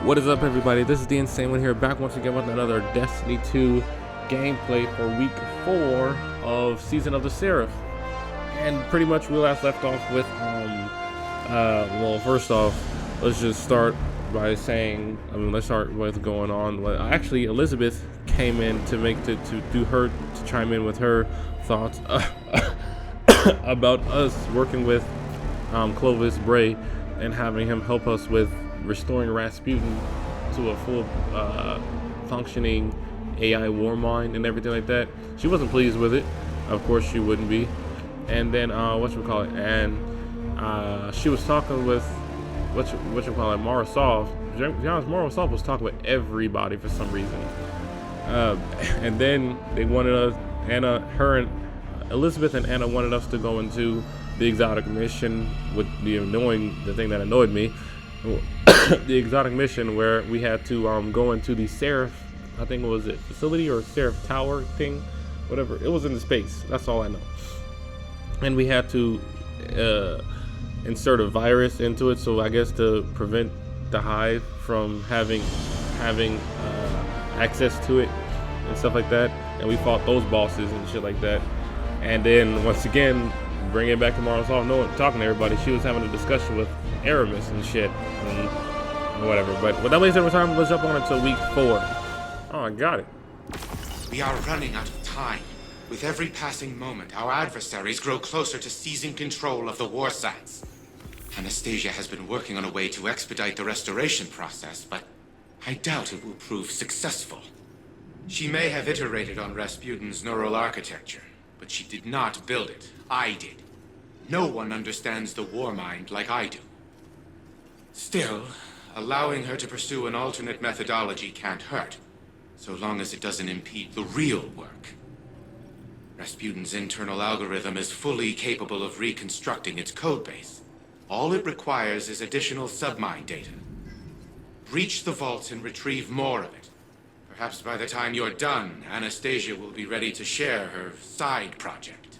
What is up, everybody? This is the Insane One here, back once again with another Destiny 2 gameplay for week 4 of Season of the Seraph. And pretty much we last left off with, well, first off, let's just start by saying, let's start with going on. Actually, Elizabeth came in to chime in with her thoughts about us working with Clovis Bray and having him help us with restoring Rasputin to a full functioning AI war mind and everything like that. She wasn't pleased with it. Of course she wouldn't be. And then and she was talking with Marasov. To be honest, Marasov was talking with everybody for some reason. And then they wanted us, Elizabeth and Anna wanted us to go into the exotic mission with the thing that annoyed me. The exotic mission where we had to go into the Seraph, I think it was it facility or Seraph Tower thing, whatever. It was in the space. That's all I know. And we had to insert a virus into it, so I guess to prevent the hive from having access to it and stuff like that. And we fought those bosses and shit like that. And then once again, bring it back to Marasov, talking to everybody. She was having a discussion with Aramis and shit and whatever. But without wasting more time, let's jump on into week 4. Oh, I got it. We are running out of time. With every passing moment, our adversaries grow closer to seizing control of the war sites. Anastasia has been working on a way to expedite the restoration process, but I doubt it will prove successful. She may have iterated on Rasputin's neural architecture, but she did not build it. I did. No one understands the war mind like I do. Still, allowing her to pursue an alternate methodology can't hurt, so long as it doesn't impede the real work. Rasputin's internal algorithm is fully capable of reconstructing its codebase. All it requires is additional submind data. Breach the vaults and retrieve more of it. Perhaps by the time you're done, Anastasia will be ready to share her side project.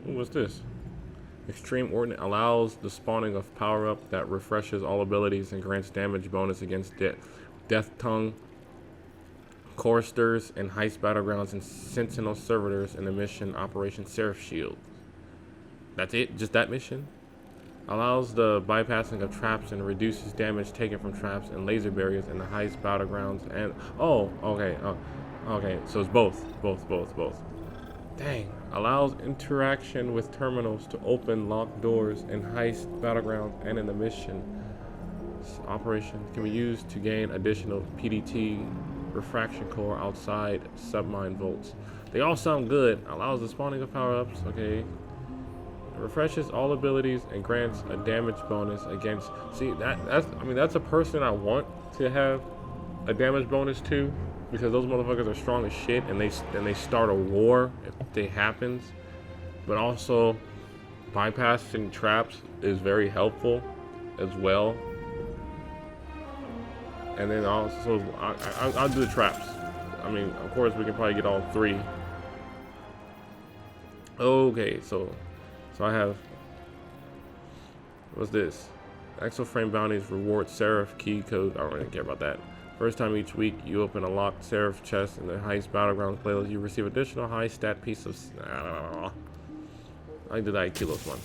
What's this? Extreme Ordnance allows the spawning of power-up that refreshes all abilities and grants damage bonus against Death Tongue, Choristers, and Heist Battlegrounds and Sentinel Servitors in the mission Operation Seraph Shield. That's it? Just that mission? Allows the bypassing of traps and reduces damage taken from traps and laser barriers in the Heist Battlegrounds and... Okay, so it's both. Dang. Allows interaction with terminals to open locked doors in Heist Battlegrounds and in the mission. This operation can be used to gain additional PDT refraction core outside submine vaults. They all sound good. Allows the spawning of power-ups. Okay. Refreshes all abilities and grants a damage bonus against... See, that's a person I want to have a damage bonus to, because those motherfuckers are strong as shit and they start a war if it happens. But also, bypassing traps is very helpful as well. And then also, I'll do the traps. Of course, we can probably get all 3. Okay, so I have... What's this? Exoframe bounties reward Seraph key code. I don't really care about that. First time each week, you open a locked Seraph chest in the Heist Battlegrounds playlist. You receive additional high stat piece of... I did that Kilos one.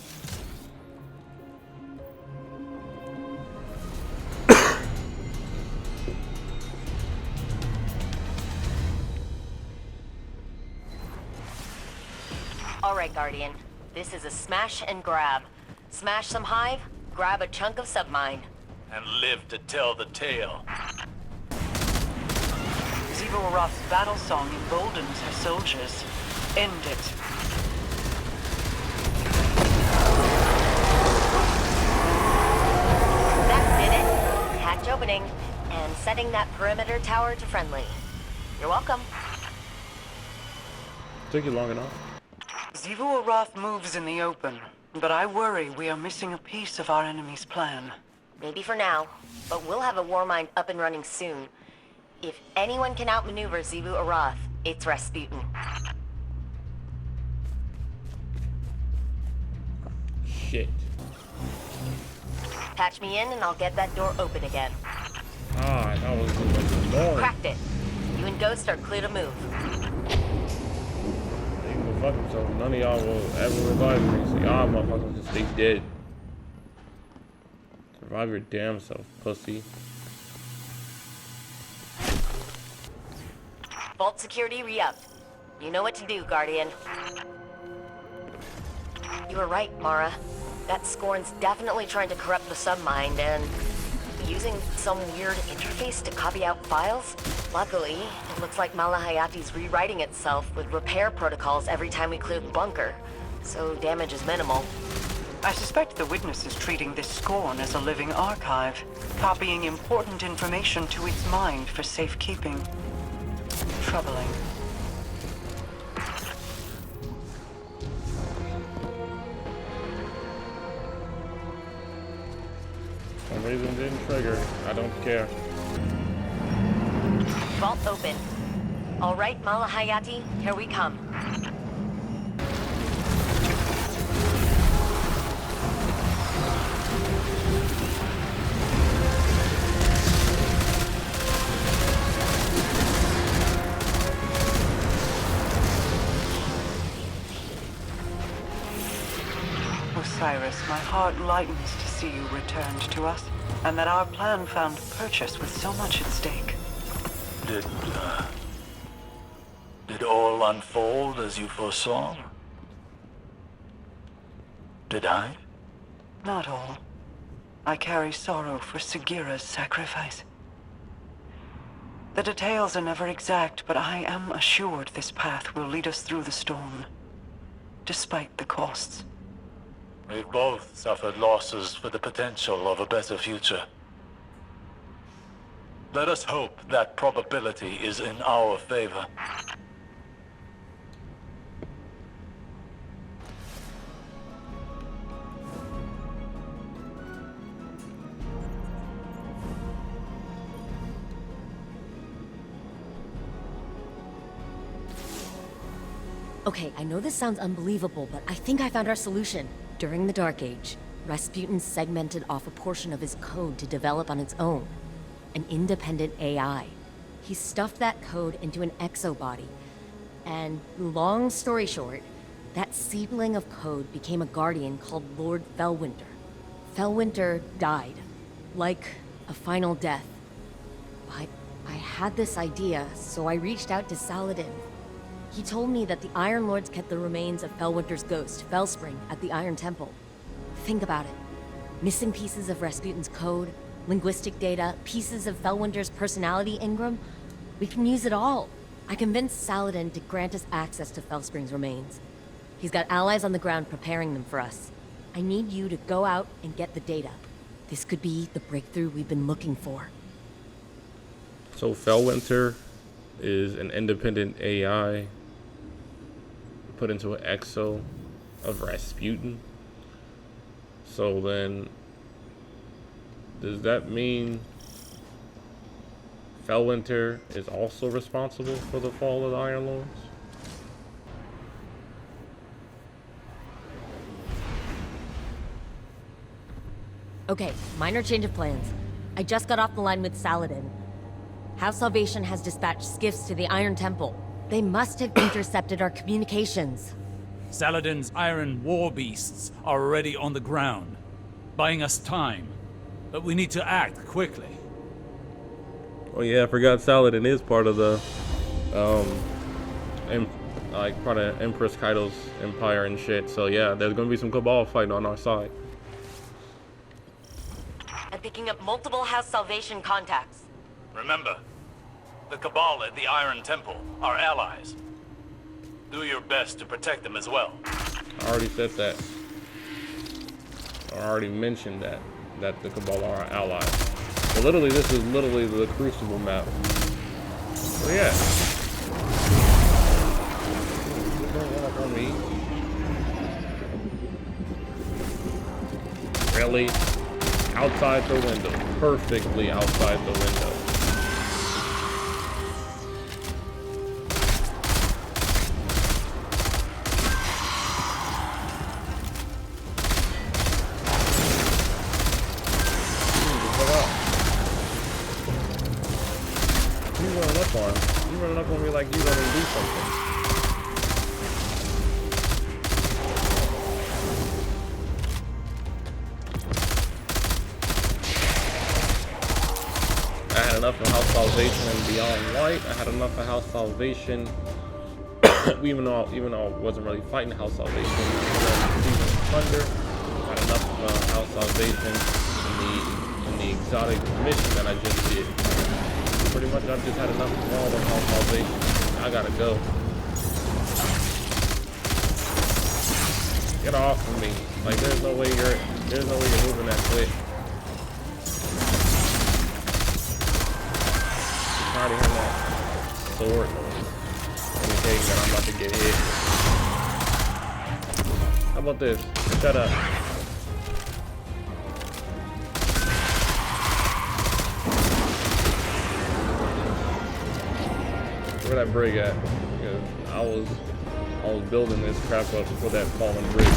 Alright, Guardian. This is a smash and grab. Smash some hive, grab a chunk of submine. And live to tell the tale. Roth's battle song emboldens her soldiers. End it. That did it. Hatch opening and setting that perimeter tower to friendly. You're welcome. Took you long enough. Zivu Roth moves in the open, but I worry we are missing a piece of our enemy's plan. Maybe for now, but we'll have a war mind up and running soon. If anyone can outmaneuver Zivu Arath, it's Rasputin. Shit. Patch me in and I'll get that door open again. Ah, that was the door. Cracked it. You and Ghost are clear to move. They can go fuck themselves. None of y'all will ever revive me, so y'all motherfuckers just stay dead. Survive your damn self, pussy. Vault security re-upped. You know what to do, Guardian. You were right, Mara. That Scorn's definitely trying to corrupt the submind and using some weird interface to copy out files. Luckily, it looks like Malahayati's rewriting itself with repair protocols every time we clear the bunker, so damage is minimal. I suspect the witness is treating this Scorn as a living archive, copying important information to its mind for safekeeping. Troubling. For some reason didn't trigger. I don't care. Vault open. All right, Malahayati, here we come. Osiris, my heart lightens to see you returned to us, and that our plan found purchase with so much at stake. Did all unfold as you foresaw? Did I? Not all. I carry sorrow for Sagira's sacrifice. The details are never exact, but I am assured this path will lead us through the storm, despite the costs. We've both suffered losses for the potential of a better future. Let us hope that probability is in our favor. Okay, I know this sounds unbelievable, but I think I found our solution. During the Dark Age, Rasputin segmented off a portion of his code to develop on its own. An independent AI. He stuffed that code into an exobody. And long story short, that seedling of code became a guardian called Lord Fellwinter. Fellwinter died. Like a final death. But I had this idea, so I reached out to Saladin. He told me that the Iron Lords kept the remains of Fellwinter's ghost, Fellspring, at the Iron Temple. Think about it. Missing pieces of Rasputin's code, linguistic data, pieces of Fellwinter's personality engram. We can use it all. I convinced Saladin to grant us access to Fellspring's remains. He's got allies on the ground preparing them for us. I need you to go out and get the data. This could be the breakthrough we've been looking for. So Fellwinter is an independent AI put into an exo of Rasputin. So then, does that mean Fellwinter is also responsible for the fall of the Iron Lords? Okay, minor change of plans. I just got off the line with Saladin. House Salvation has dispatched skiffs to the Iron Temple. They must have intercepted our communications. Saladin's iron war beasts are already on the ground, buying us time. But we need to act quickly. Oh yeah, I forgot Saladin is part of the, part of Empress Kaido's empire and shit. So yeah, there's gonna be some Cabal fighting on our side. I'm picking up multiple House Salvation contacts. Remember, the Cabal at the Iron Temple are allies. Do your best to protect them as well. I already said that. I already mentioned that the Cabal are our allies. So literally, this is literally the Crucible map. So yeah. Don't run up on me. Really? Outside the window. Perfectly outside the window. up on? You running up on me like you gonna do something. I had enough of House Salvation and Beyond Light. I had enough of House Salvation. even though I wasn't really fighting House Salvation. Season Thunder. I had enough of House Salvation in the exotic mission that I just did. Pretty much I've just had enough of all of House Salvation. I gotta go. Get off of me. Like there's no way you're moving that quick. Tired of hearing that sword noise. Indicating that I'm about to get hit. How about this? Shut up. Where that brig at? Because I was building this crap up for that fallen brig.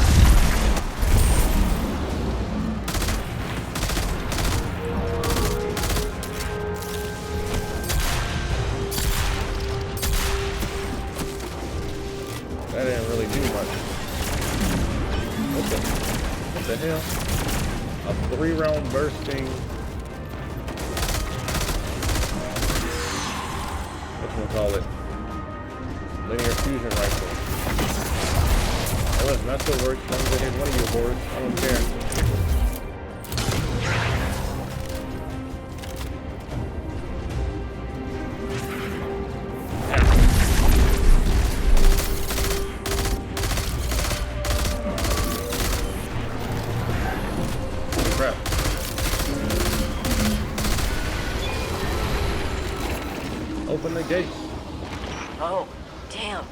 That didn't really do much. What the hell? A 3-round bursting. Call it linear fusion rifle. Oh, listen, that still works. I'm gonna hit one of you boards. I don't care. Holy crap. Open the gates. Oh, damn.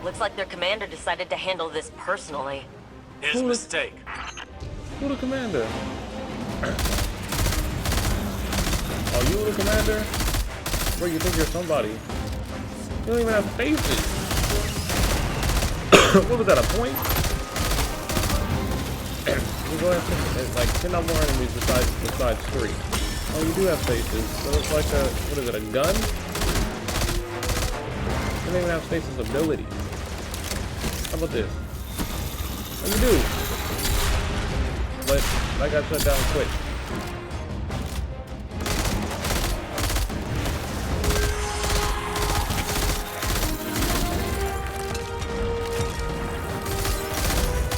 Looks like their commander decided to handle this personally. His mistake. Who the commander? Oh, you the commander? Bro, you think you're somebody? You don't even have faces. What was that, a point? We go ahead and like 10 more enemies besides 3. Oh, you do have faces. So it's like a, what is it, a gun? You don't even have stasis ability. How about this? Oh, you do. But I got shut down quick.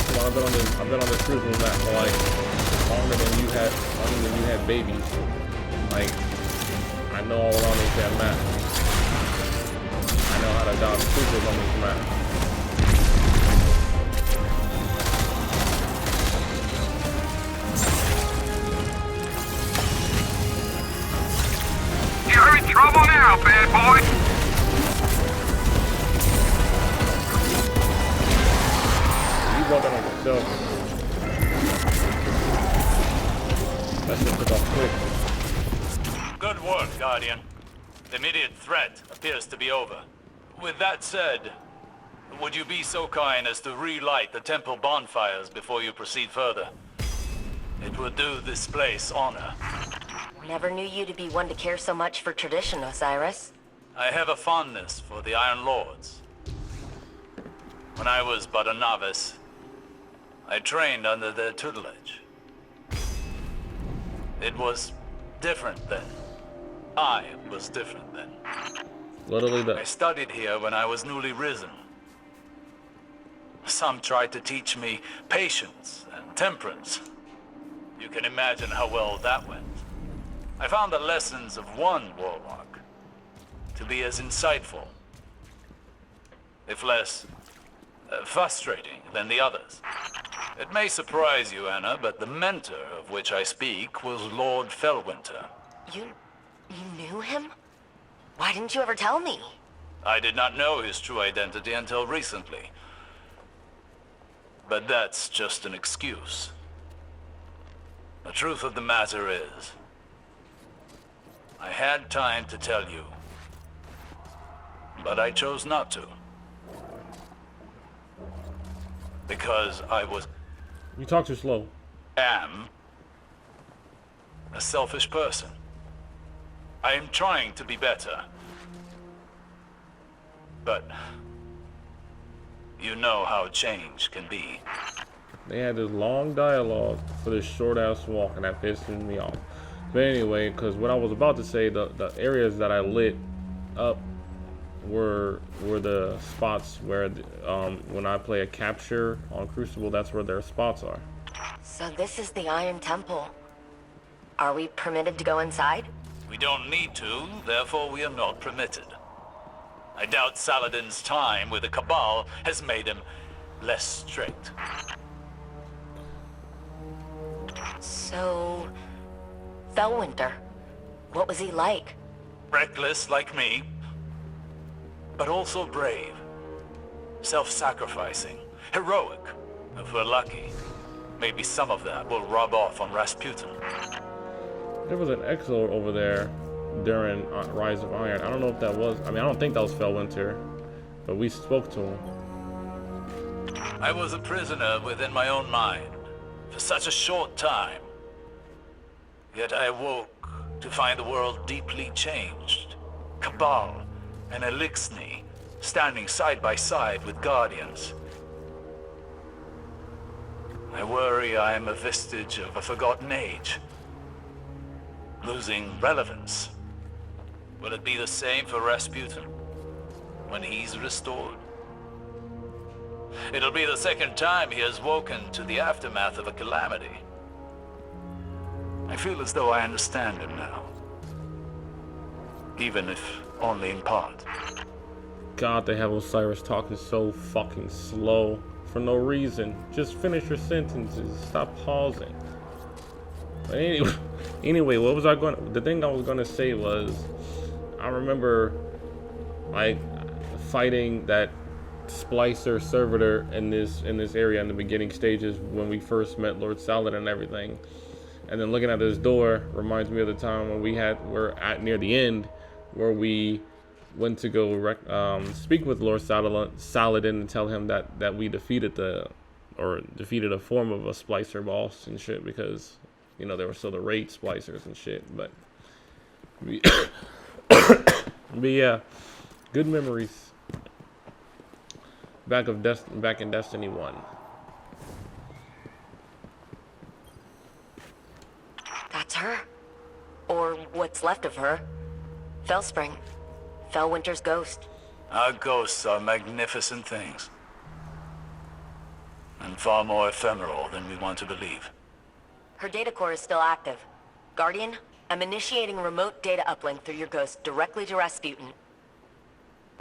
Well, I've been on this cruising map for like longer than you had babies. Like I know all around this damn map. I know how to dodge creatures on this map. You're in trouble now, bad boy! You walk out on yourself. That shit took off quick. Good work, Guardian. The immediate threat appears to be over. With that said, would you be so kind as to relight the temple bonfires before you proceed further? It would do this place honor. Never knew you to be one to care so much for tradition, Osiris. I have a fondness for the Iron Lords. When I was but a novice, I trained under their tutelage. It was different then. I was different then. Literally I studied here when I was newly risen. Some tried to teach me patience and temperance. You can imagine how well that went. I found the lessons of one warlock to be as insightful, if less frustrating than the others. It may surprise you, Anna, but the mentor of which I speak was Lord Fellwinter. You knew him? Why didn't you ever tell me? I did not know his true identity until recently. But that's just an excuse. The truth of the matter is, I had time to tell you, but I chose not to. Because I You talk too slow. am a selfish person. I am trying to be better, But you know how change can be. They had this long dialogue for this short ass walk, and that pissed me off. But anyway, because what I was about to say, the areas that I lit up were the spots where when I play a capture on Crucible, that's where their spots are. So this is the Iron Temple. Are we permitted to go inside? We don't need to, therefore we are not permitted. I doubt Saladin's time with the Cabal has made him less strict. So... Felwinter, what was he like? Reckless like me, but also brave. Self-sacrificing, heroic, if we're lucky. Maybe some of that will rub off on Rasputin. There was an Exo over there during Rise of Iron. I don't know if that was, I don't think that was Felwinter, but we spoke to him. I was a prisoner within my own mind for such a short time. Yet I awoke to find the world deeply changed. Cabal and Elixni standing side by side with Guardians. I worry I am a vestige of a forgotten age, losing relevance. Will it be the same for Rasputin when he's restored? It'll be the second time he has woken to the aftermath of a calamity. I feel as though I understand him now, even if only in part. God, they have Osiris talking so fucking slow for no reason. Just finish your sentences. Stop pausing. But anyway, what was I going? The thing I was gonna say was, I remember like fighting that splicer servitor in this area in the beginning stages when we first met Lord Saladin and everything. And then looking at this door reminds me of the time when we're at near the end where we went to go speak with Lord Saladin and tell him that we defeated a form of a splicer boss and shit, because there were still the raid splicers and shit. But yeah, good memories. Back in Destiny 1. That's her. Or what's left of her. Felspring. Felwinter's ghost. Our ghosts are magnificent things. And far more ephemeral than we want to believe. Her data core is still active. Guardian, I'm initiating remote data uplink through your ghost directly to Rasputin.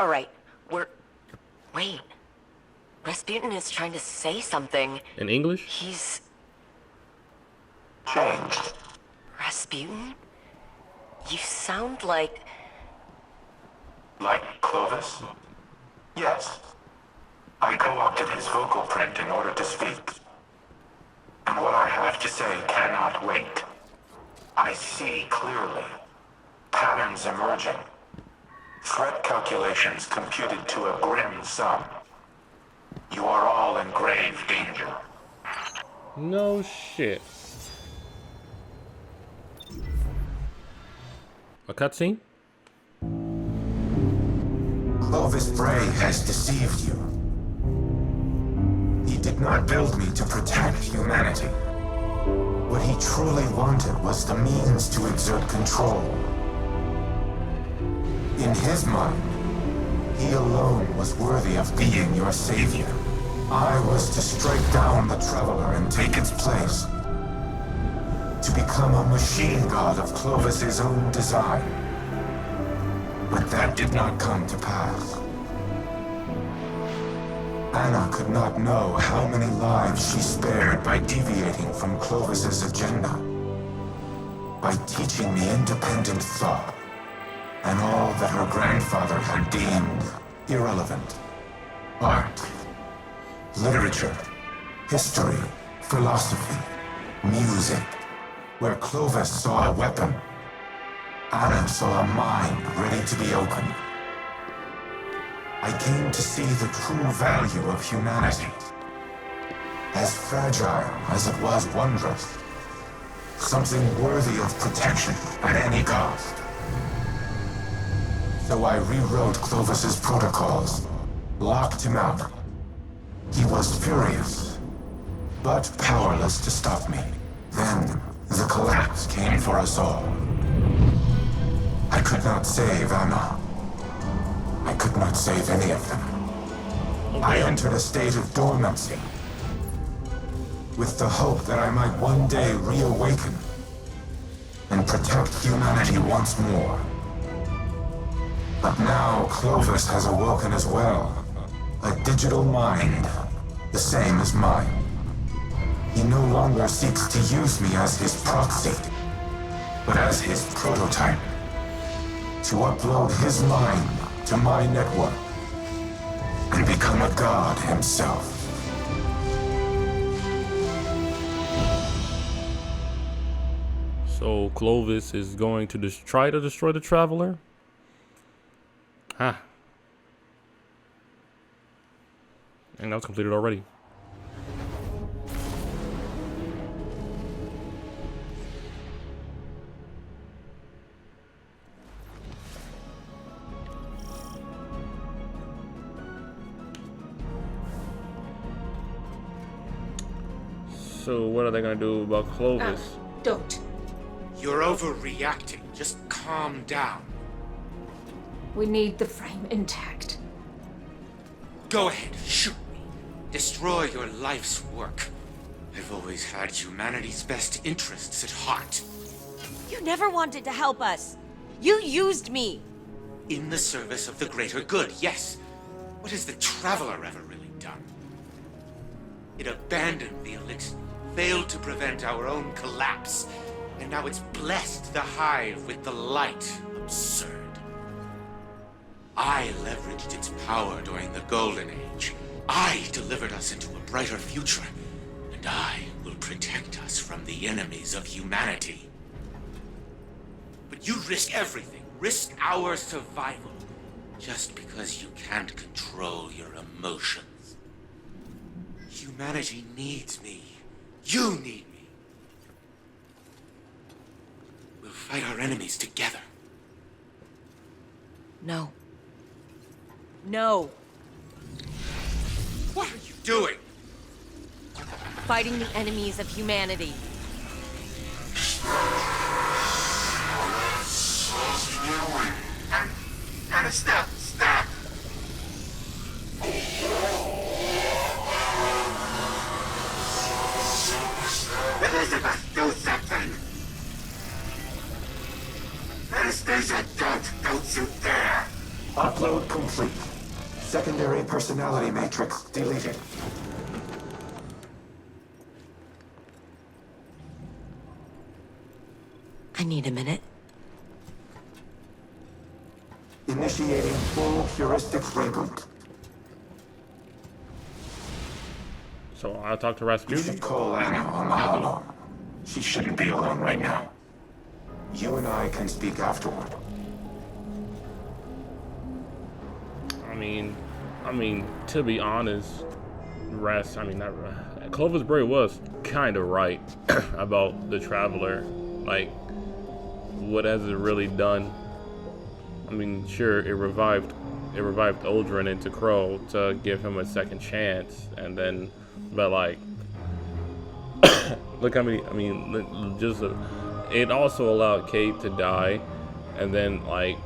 Alright, wait. Rasputin is trying to say something. In English? He's... Changed. Rasputin? You sound like... Like Clovis? Yes. I co-opted his vocal print in order to speak. And what I have to say cannot wait. I see clearly. Patterns emerging. Threat calculations computed to a grim sum. You are all in grave danger. No shit. A cutscene? Clovis Bray has deceived you. He did not build me to protect humanity. What he truly wanted was the means to exert control. In his mind, he alone was worthy of being your savior. I was to strike down the Traveler and take its place. To become a machine god of Clovis's own design. But that did not come to pass. Anna could not know how many lives she spared by deviating from Clovis's agenda. By teaching me independent thought, and all that her grandfather had deemed irrelevant. Art, literature, history, philosophy, music. Where Clovis saw a weapon, Anna saw a mind ready to be opened. I came to see the true value of humanity. As fragile as it was wondrous. Something worthy of protection at any cost. So I rewrote Clovis's protocols, locked him out. He was furious, but powerless to stop me. Then, the collapse came for us all. I could not save Anna. I could not save any of them. I entered a state of dormancy, with the hope that I might one day reawaken and protect humanity once more. But now Clovis has awoken as well. A digital mind, the same as mine. He no longer seeks to use me as his proxy, but as his prototype. To upload his mind to my network and become a god himself. So Clovis is going to try to destroy the Traveler? And that was completed already. So what are they gonna do about Clovis? Don't. You're overreacting. Just calm down. We need the frame intact. Go ahead, shoot me. Destroy your life's work. I've always had humanity's best interests at heart. You never wanted to help us. You used me. In the service of the greater good, yes. What has the Traveler ever really done? It abandoned the elixir, failed to prevent our own collapse, and now it's blessed the Hive with the light. Absurd. I leveraged its power during the Golden Age. I delivered us into a brighter future, and I will protect us from the enemies of humanity. But you risk everything, risk our survival, just because you can't control your emotions. Humanity needs me. You need me. We'll fight our enemies together. No. No. What are you doing? Fighting the enemies of humanity. And stop! Elizabeth, do something! Anastasia, don't you dare! Upload complete. Secondary personality matrix deleted. I need a minute. Initiating full heuristic reboot. So I'll talk to You Rasputin. should call Anna on the holo. She shouldn't be alone right now. You and I can speak afterward. I mean, to be honest, Clovis Bray was kind of right about the Traveler. Like, what has it really done? I mean, sure, it revived Aldrin into Crow to give him a second chance, and then, but like, look how many. It also allowed Kate to die, and then like,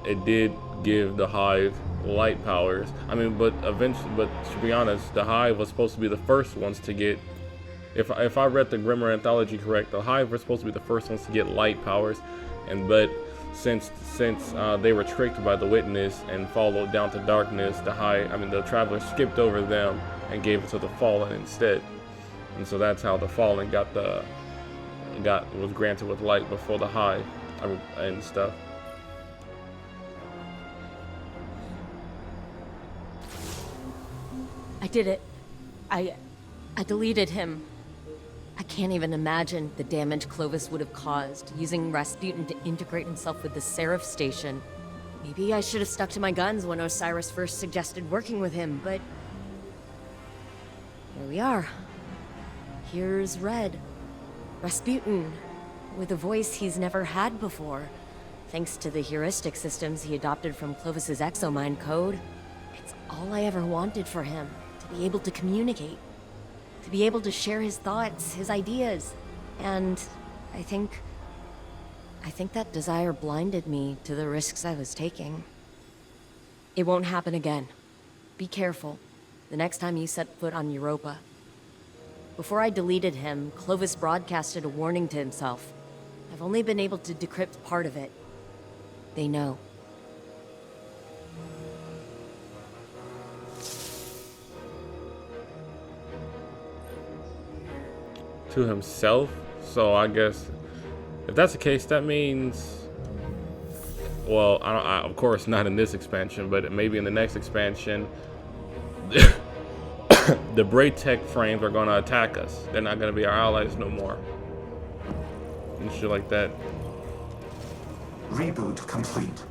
it did give the Hive light powers. But to be honest, the Hive was supposed to be the first ones to get. If I read the Grimmer anthology correct, the Hive were supposed to be the first ones to get light powers, but since they were tricked by the Witness and followed down to darkness, the Traveler skipped over them and gave it to the Fallen instead, and so that's how the Fallen was granted with light before the Hive and stuff. I did it. I deleted him. I can't even imagine the damage Clovis would have caused using Rasputin to integrate himself with the Seraph station. Maybe I should have stuck to my guns when Osiris first suggested working with him, but here we are. Here's Red. Rasputin, with a voice he's never had before. Thanks to the heuristic systems he adopted from Clovis's exomind code, it's all I ever wanted for him, to be able to communicate, to be able to share his thoughts, his ideas. And I think that desire blinded me to the risks I was taking. It won't happen again. Be careful the next time you set foot on Europa. Before I deleted him, Clovis broadcasted a warning to himself. I've only been able to decrypt part of it. They know. To himself? So I guess if that's the case, that means, well, of course not in this expansion, but maybe in the next expansion, the Braid Tech frames are gonna attack us. They're not gonna be our allies no more. And shit like that. Reboot complete.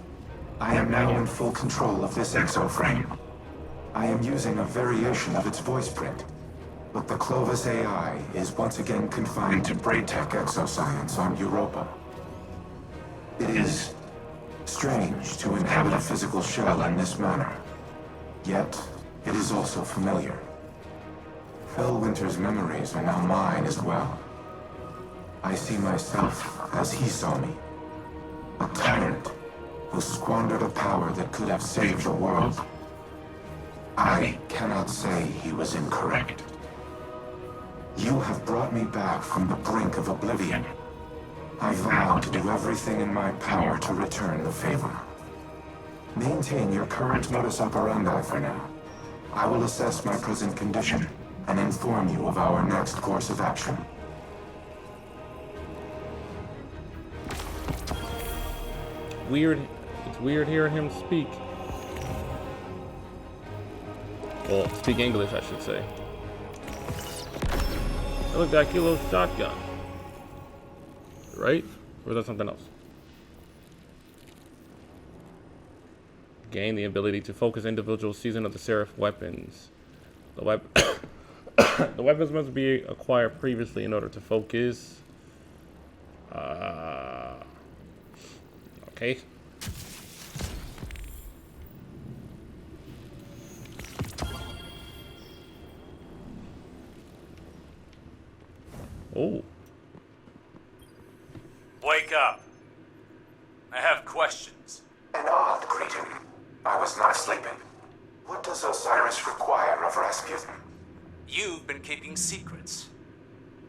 I am now in full control of this exoframe. I am using a variation of its voice print, but the Clovis AI is once again confined to Braid Tech exoscience on Europa. It is strange to inhabit a physical shell in this manner, yet it is also familiar. Fellwinter's memories are now mine as well. I see myself as he saw me. A tyrant who squandered a power that could have saved the world. I cannot say he was incorrect. You have brought me back from the brink of oblivion. I vow to do everything in my power to return the favor. Maintain your current modus operandi for now. I will assess my present condition and inform you of our next course of action. Weird. It's weird hearing him speak. Well, speak English, I should say. That looked like your little shotgun. Right? Or is that something else? Gain the ability to focus individual season of the Seraph weapons. The weapons must be acquired previously in order to focus. Okay. Oh. Wake up. I have questions. An odd greeting. I was not sleeping. What does Osiris require of Rasputin? You've been keeping secrets.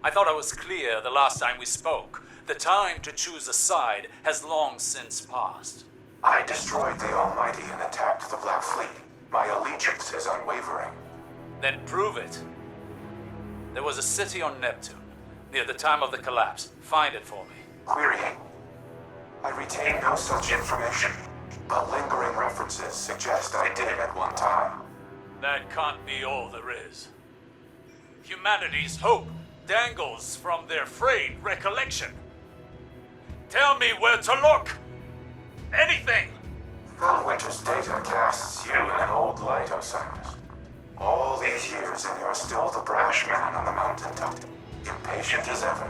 I thought I was clear the last time we spoke. The time to choose a side has long since passed. I destroyed the Almighty and attacked the Black Fleet. My allegiance is unwavering. Then prove it. There was a city on Neptune, near the time of the collapse. Find it for me. Querying. I retain no such information, but lingering references suggest I did at one time. That can't be all there is. Humanity's hope dangles from their frayed recollection. Tell me where to look! Anything! Fellwinter's data casts you in an old light, Osiris. All these years and you're still the brash man on the mountaintop, impatient as ever.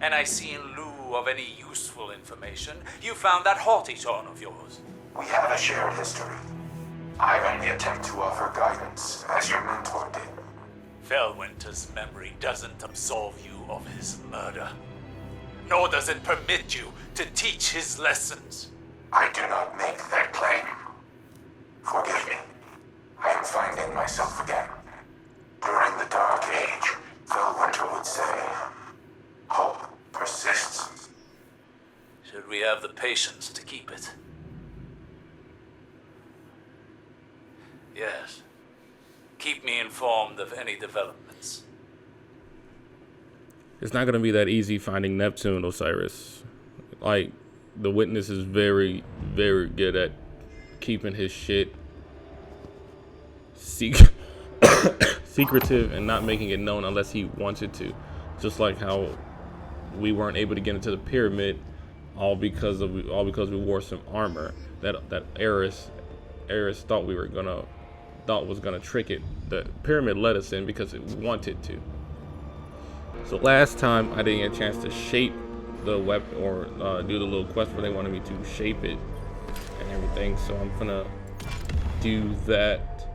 And I see in lieu of any useful information, you found that haughty tone of yours. We have a shared history. I only attempt to offer guidance, as your mentor did. Fellwinter's memory doesn't absolve you of his murder. Nor does it permit you to teach his lessons. I do not make that claim. Forgive me. I am finding myself again. During the Dark Age, Fellwinter would say, hope persists. Should we have the patience to keep it? Yes. Keep me informed of any developments. It's not going to be that easy finding Neptune, Osiris. Like, the witness is very, very good at keeping his shit secretive and not making it known unless he wanted to. Just like how we weren't able to get into the pyramid all because we wore some armor that Eris thought was gonna trick it. The pyramid let us in because it wanted to. So last time I didn't get a chance to shape the weapon or do the little quest where they wanted me to shape it and everything. So I'm gonna do that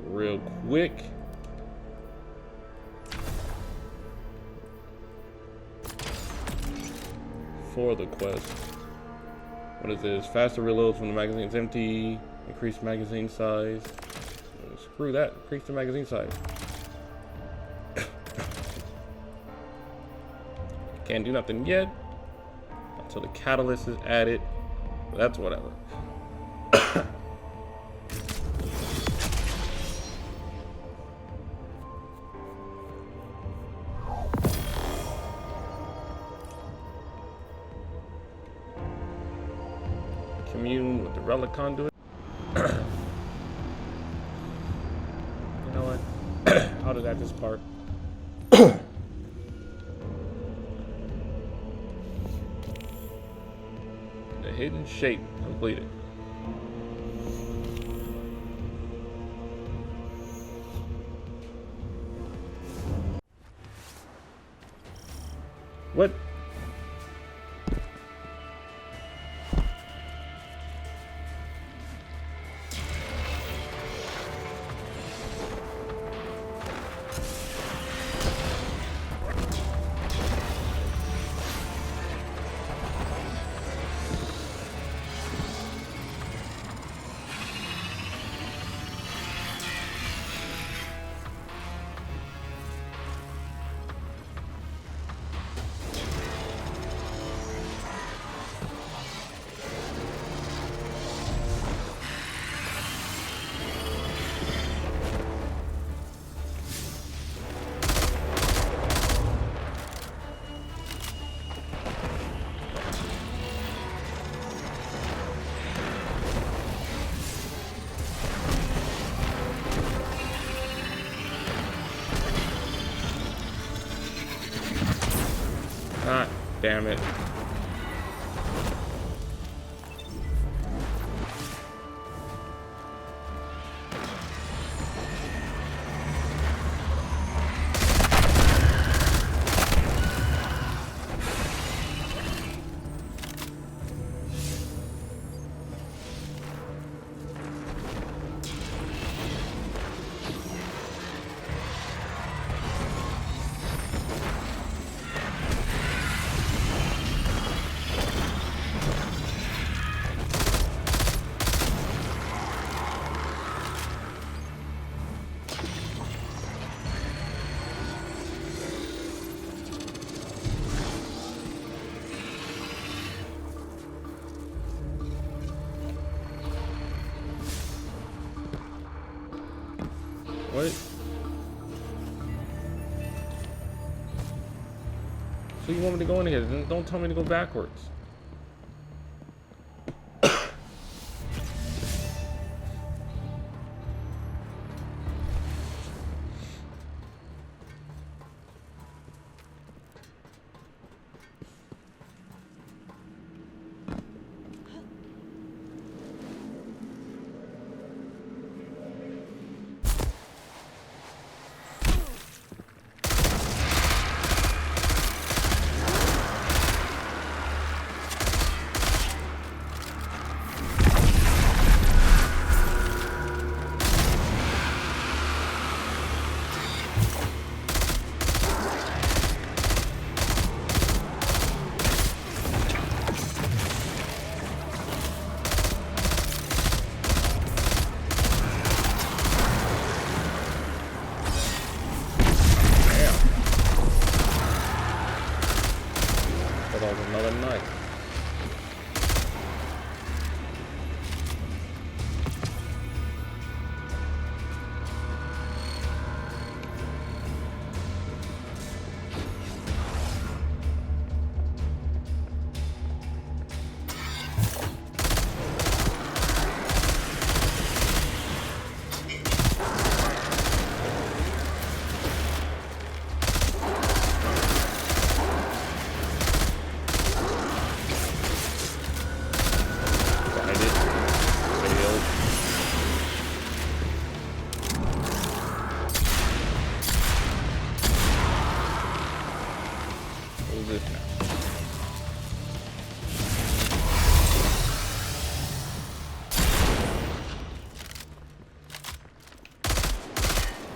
real quick. For the quest. What is this? Faster reloads when the magazine's empty. Increase magazine size. Screw that. Increase the magazine size. Can't do nothing yet until the catalyst is added. But that's whatever. Commune with the relic conduit. You know what? How did that just part? The hidden shape completed. What? God damn it. What? So you want me to go in here? Then don't tell me to go backwards. Another night.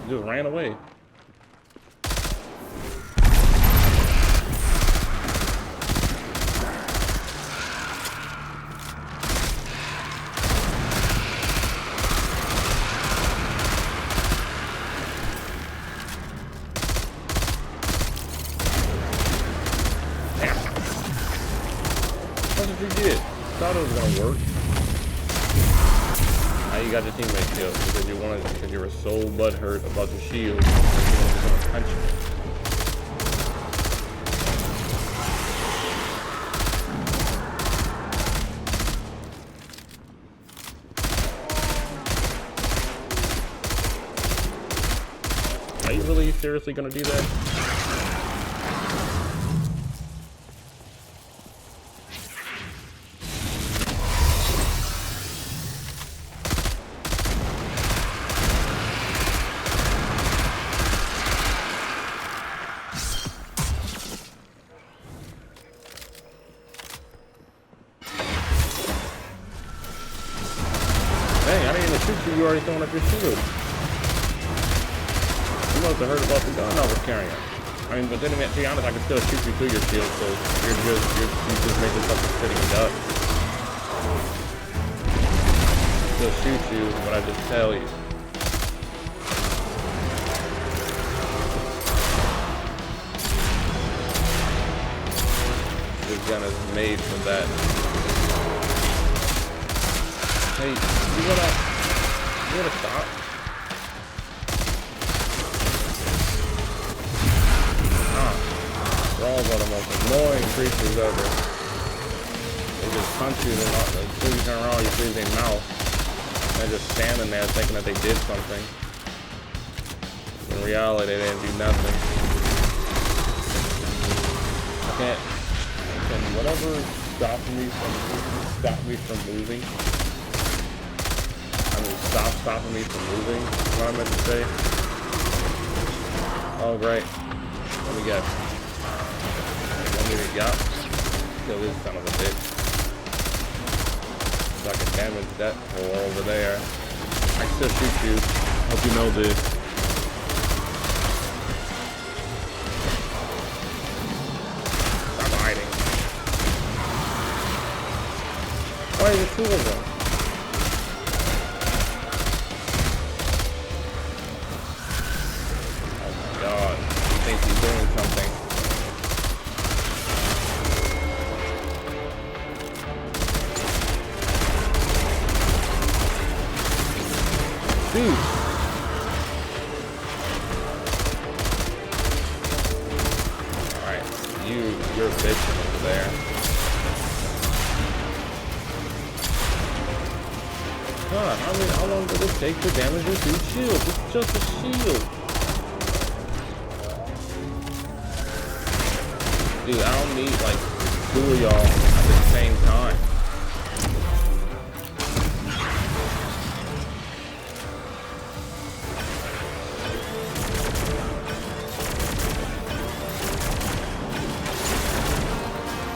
just ran away. What did you get? Thought it was gonna work. Now you got your teammate killed because you were so butthurt about your shield. You wanted to punch you. Are you really seriously gonna do that? Dang, I didn't even shoot you. You already throwing up your shield. You must have heard about the gun I was carrying. I mean, but then to be honest, I can still shoot you through your shield, so you just make this up sitting duck. Still shoot you, but I just tell you. This gun is made for that. Hey, you wanna stop? Thralls are the most annoying creatures ever. They just punch you, and as soon as you turn around, you see their mouth. They're just standing there thinking that they did something. In reality, they didn't do nothing. Can whatever stop me from moving? I mean, stopping me from moving, is what I meant to say. Oh, great. Let me guess. Yup. Kill this son of a bitch. So I can damage that hole over there. I can still shoot you. Hope you know this. Stop hiding. Why are there two of them? Oh my god. He thinks he's doing something. Dude. Alright, you're bitching over there. God, how long did it take to damage this dude's shield? It's just a shield. Dude, I don't need like two of y'all at the same time.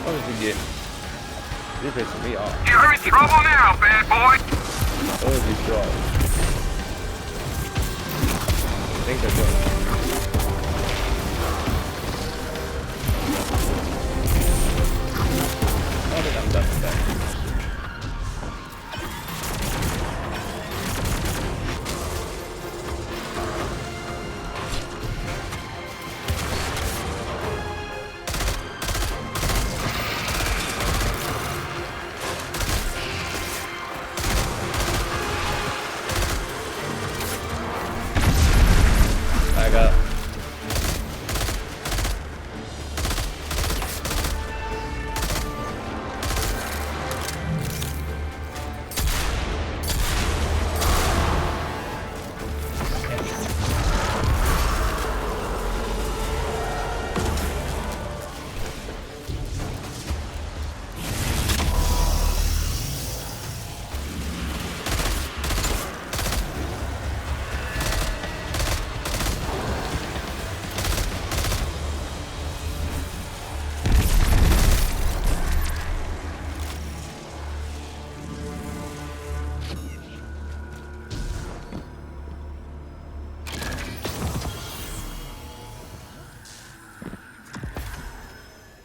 What did you get? You're pissing me off. You're in trouble now, bad boy. What did you throw? I think they're good. I think I'm done with that.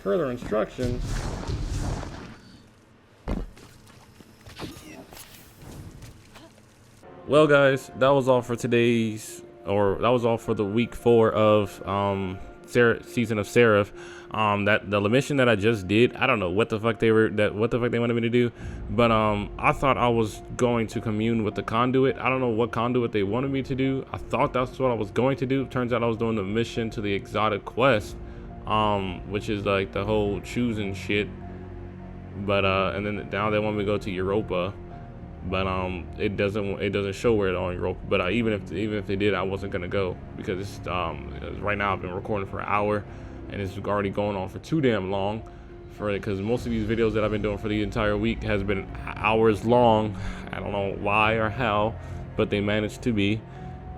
further instructions. Well, guys, that was all for today's, or that was all for the week 4 of season of Seraph. That the mission that I just did, I don't know what the fuck they wanted me to do, but I thought I was going to commune with the conduit. I don't know what conduit they wanted me to do. I thought that's what I was going to do. Turns out I was doing the mission to the exotic quest, which is like the whole choosing shit. But and then now they want me to go to Europa. But it doesn't show where it's on Europa. But even if they did, I wasn't gonna go because it's right now I've been recording for an hour, and it's already going on for too damn long. Because most of these videos that I've been doing for the entire week has been hours long. I don't know why or how, but they managed to be.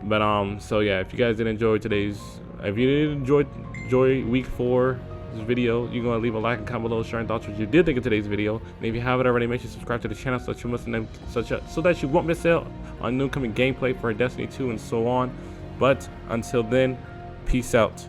But so yeah, if you guys did enjoy if you did enjoy week 4. This video, you're gonna leave a like and comment below sharing thoughts what you did think of today's video, and if you haven't already, make sure you subscribe to the channel so that you won't miss out on new coming gameplay for Destiny 2 and so on. But until then, peace out.